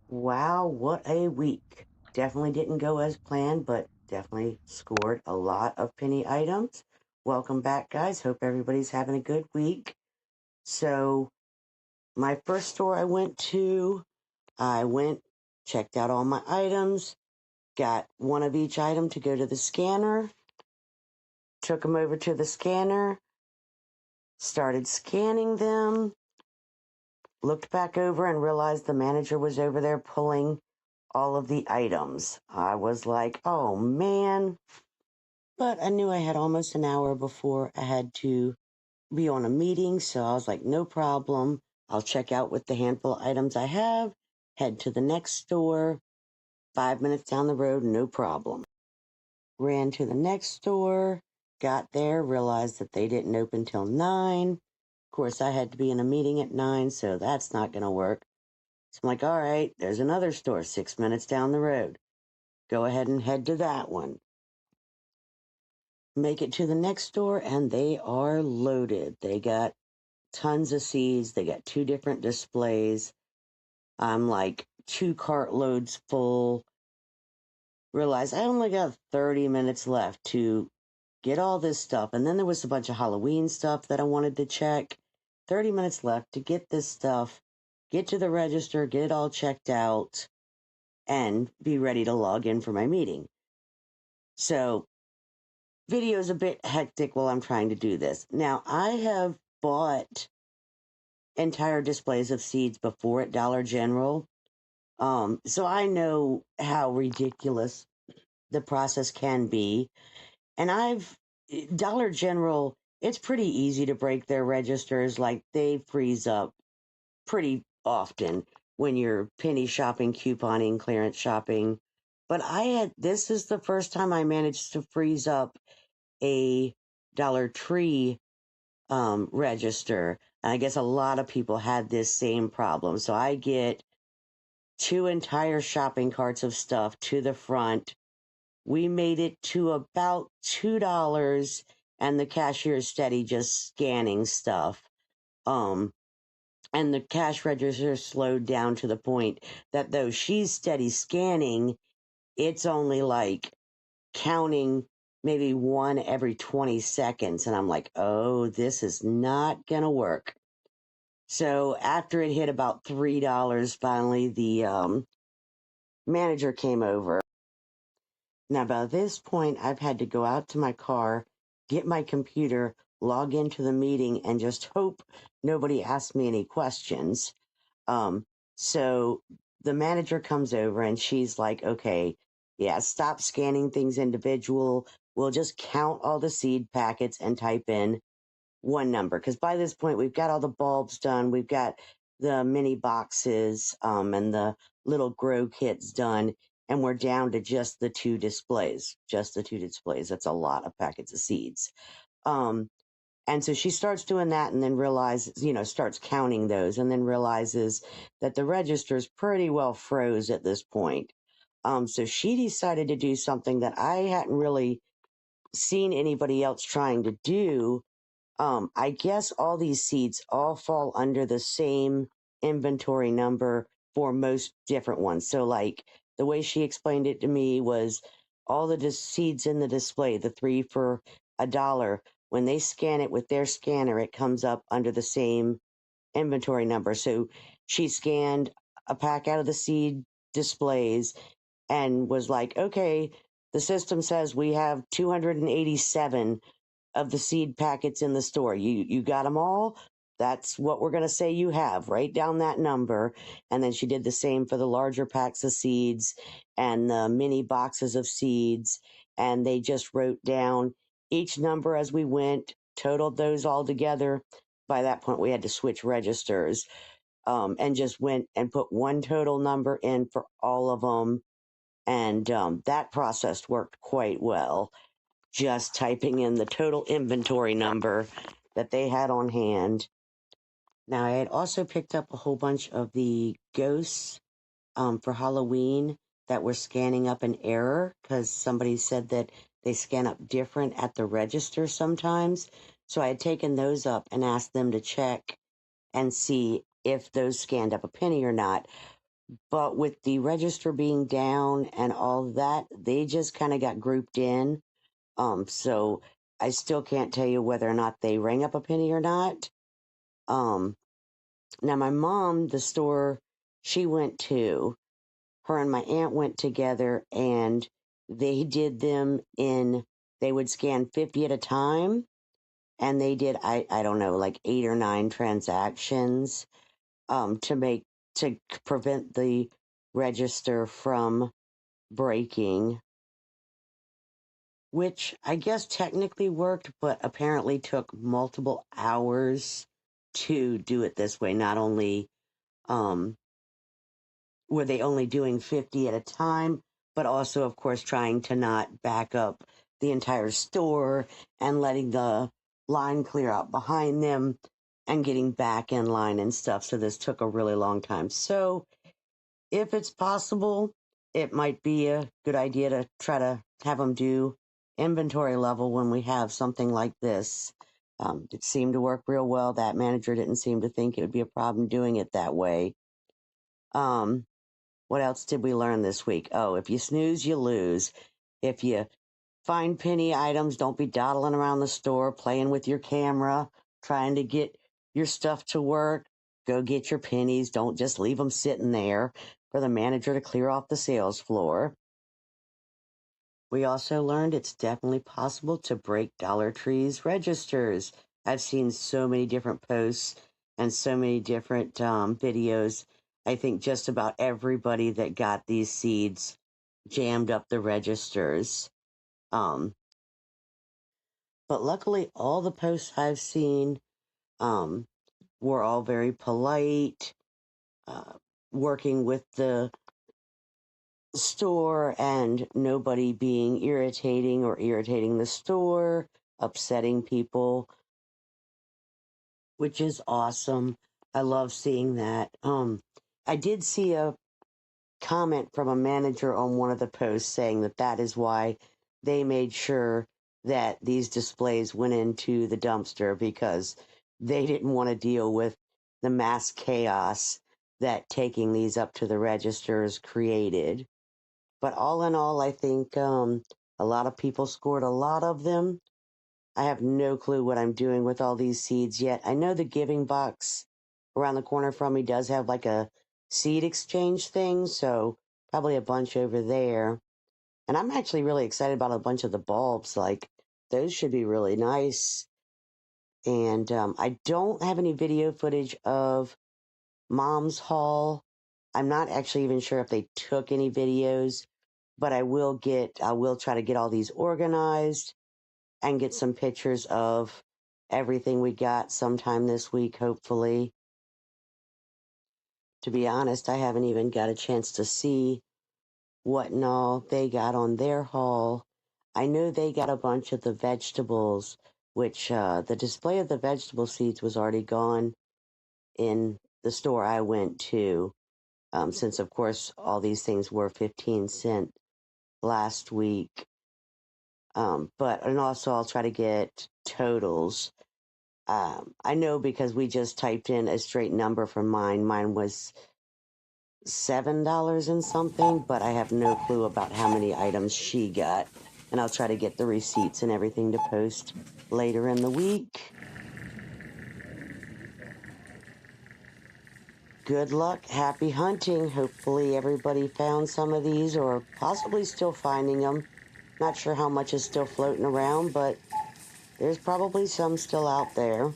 Wow, what a week. Definitely didn't go as planned, but definitely scored a lot of penny items. Welcome back, guys. Hope everybody's having a good week. So, my first store I went, checked out all my items, got one of each item to go to the scanner, took them over to the scanner, started scanning them, looked back over and realized the manager was over there pulling all of the items. I was like, oh man. But I knew I had almost an hour before I had to be on a meeting. So I was like, no problem. I'll check out with the handful of items I have, head to the next store, 5 minutes down the road, no problem. Ran to the next store, got there, realized that they didn't open till 9. Of course, I had to be in a meeting at 9, so that's not going to work. So I'm like, all right, there's another store 6 minutes down the road. Go ahead and head to that one. Make it to the next store, and they are loaded. They got tons of seeds. They got two different displays. I'm like 2 cartloads full. Realize I only got 30 minutes left to get all this stuff. And then there was a bunch of Halloween stuff that I wanted to check. 30 minutes left to get this stuff, get to the register, get it all checked out, and be ready to log in for my meeting. So, video is a bit hectic while I'm trying to do this. Now, I have bought entire displays of seeds before at Dollar General. So I know how ridiculous the process can be. And Dollar General, it's pretty easy to break their registers. Like they freeze up pretty often when you're penny shopping, couponing, clearance shopping. But this is the first time I managed to freeze up a Dollar Tree register. And I guess a lot of people had this same problem. So I get two entire shopping carts of stuff to the front. We made it to about $2, and the cashier is steady just scanning stuff. Um, and the cash register slowed down to the point that though she's steady scanning, it's only like counting maybe one every 20 seconds. And I'm like, oh, this is not going to work. So after it hit about $3, finally the manager came over. Now, by this point, I've had to go out to my car, get my computer, log into the meeting, and just hope nobody asks me any questions. Um, so the manager comes over and she's like, okay, yeah, stop scanning things individual. We'll just count all the seed packets and type in one number. Because by this point, we've got all the bulbs done. We've got the mini boxes and the little grow kits done. And we're down to just the two displays. Just the two displays. That's a lot of packets of seeds. Um, and so she starts doing that and then realizes, starts counting those and then realizes that the register's pretty well froze at this point. So she decided to do something that I hadn't really seen anybody else trying to do. I guess all these seeds all fall under the same inventory number for most different ones. So, like the way she explained it to me was all the seeds in the display, the three for $1, when they scan it with their scanner, it comes up under the same inventory number. So she scanned a pack out of the seed displays and was like, okay, the system says we have 287 of the seed packets in the store. You got them all? That's what we're going to say you have. Write down that number. And then she did the same for the larger packs of seeds and the mini boxes of seeds. And they just wrote down each number as we went, totaled those all together. By that point, we had to switch registers and just went and put one total number in for all of them. And that process worked quite well, just typing in the total inventory number that they had on hand. Now, I had also picked up a whole bunch of the ghosts for Halloween that were scanning up an error because somebody said that they scan up different at the register sometimes. So I had taken those up and asked them to check and see if those scanned up a penny or not. But with the register being down and all that, they just kind of got grouped in. So I still can't tell you whether or not they rang up a penny or not. Um, Now my mom, the store she went to, her and my aunt went together and they did them they would scan 50 at a time and they did, I don't know, like 8 or 9 transactions, to prevent the register from breaking, which I guess technically worked, but apparently took multiple hours to do it this way. Not only, um, were they only doing 50 at a time, but also, of course, trying to not back up the entire store and letting the line clear out behind them and getting back in line and stuff. So this took a really long time. So if it's possible, it might be a good idea to try to have them do inventory level when we have something like this. It seemed to work real well. That manager didn't seem to think it would be a problem doing it that way. What else did we learn this week? Oh, if you snooze, you lose. If you find penny items, don't be dawdling around the store, playing with your camera, trying to get your stuff to work. Go get your pennies. Don't just leave them sitting there for the manager to clear off the sales floor. We also learned it's definitely possible to break Dollar Tree's registers. I've seen so many different posts and so many different videos. I think just about everybody that got these seeds jammed up the registers. Um, but luckily, all the posts I've seen um, were all very polite, uh, working with the store and nobody being irritating or irritating the store, upsetting people, which is awesome. I love seeing that. I did see a comment from a manager on one of the posts saying that that is why they made sure that these displays went into the dumpster because they didn't want to deal with the mass chaos that taking these up to the registers created. But all in all, I think a lot of people scored a lot of them. I have no clue what I'm doing with all these seeds yet. I know the giving box around the corner from me does have like a seed exchange thing, so probably a bunch over there. And I'm actually really excited about a bunch of the bulbs. Like, those should be really nice. And I don't have any video footage of Mom's haul. I'm not actually even sure if they took any videos, but I will try to get all these organized and get some pictures of everything we got sometime this week, hopefully. To be honest, I haven't even got a chance to see what and all they got on their haul. I know they got a bunch of the vegetables, which the display of the vegetable seeds was already gone in the store I went to, since, of course, all these things were 15 cents last week. And also I'll try to get totals. I know because we just typed in a straight number for mine. Mine was $7 and something, but I have no clue about how many items she got. And I'll try to get the receipts and everything to post later in the week. Good luck. Happy hunting. Hopefully everybody found some of these or possibly still finding them. Not sure how much is still floating around, but there's probably some still out there.